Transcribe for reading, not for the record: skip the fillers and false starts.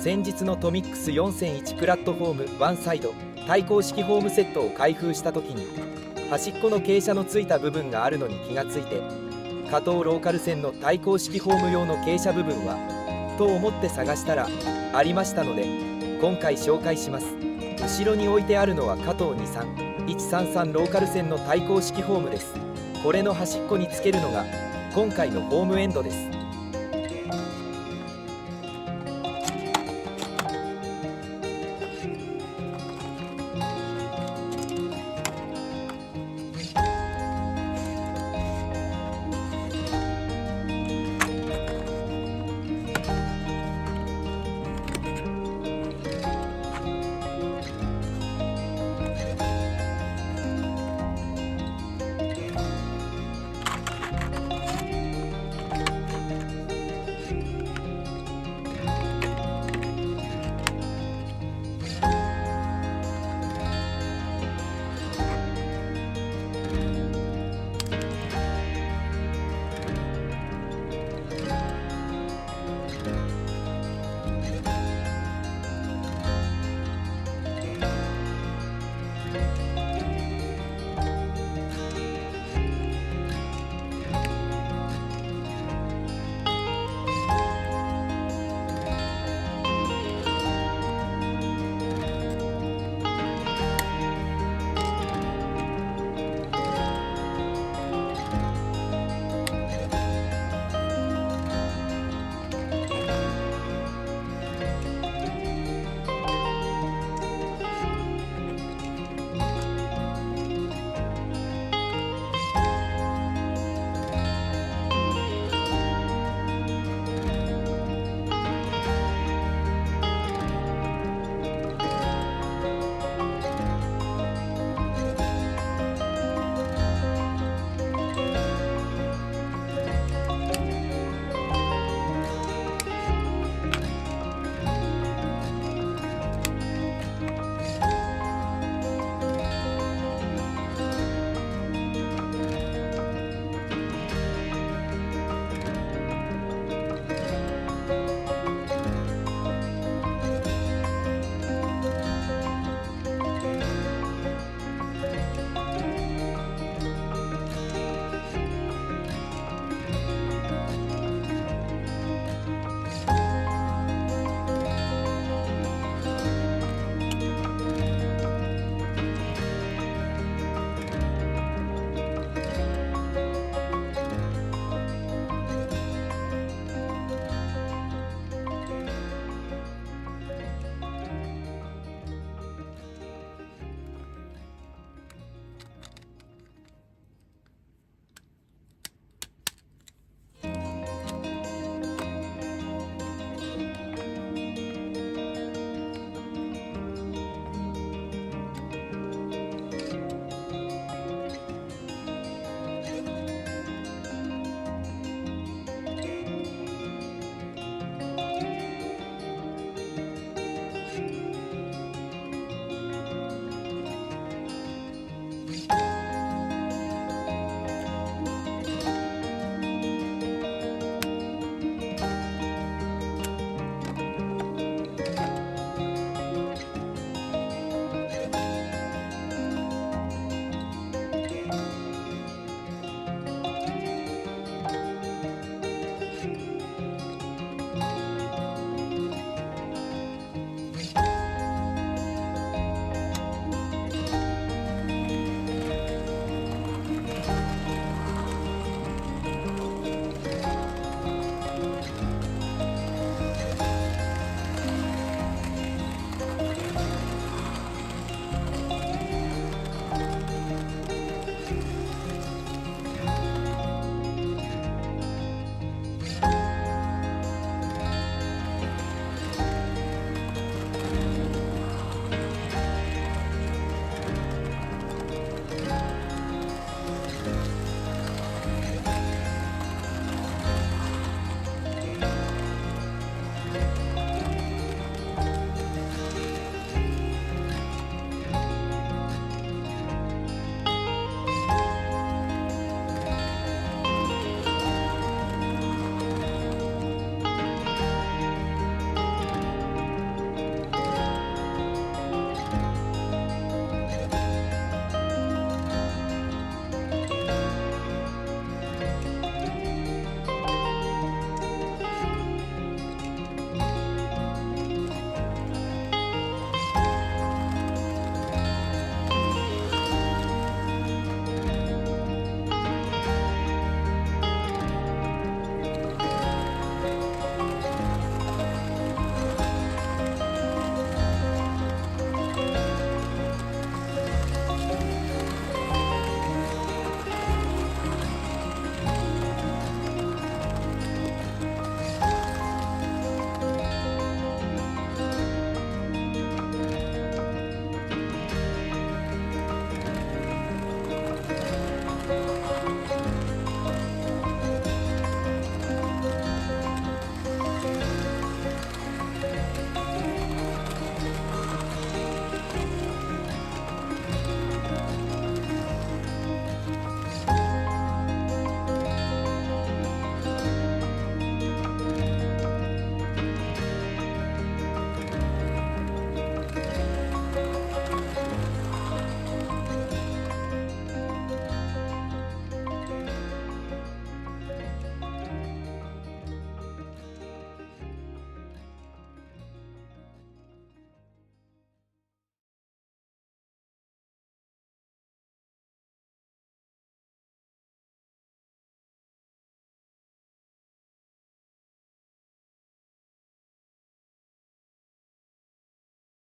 先日のトミックス4001プラットフォームワンサイド対向式ホームセットを開封した時に端っこの傾斜のついた部分があるのに気がついて、加藤ローカル線の対向式ホーム用の傾斜部分はと思って探したらありましたので今回紹介します。後ろに置いてあるのは加藤23133ローカル線の対向式ホームです。これの端っこにつけるのが今回のホームエンドです。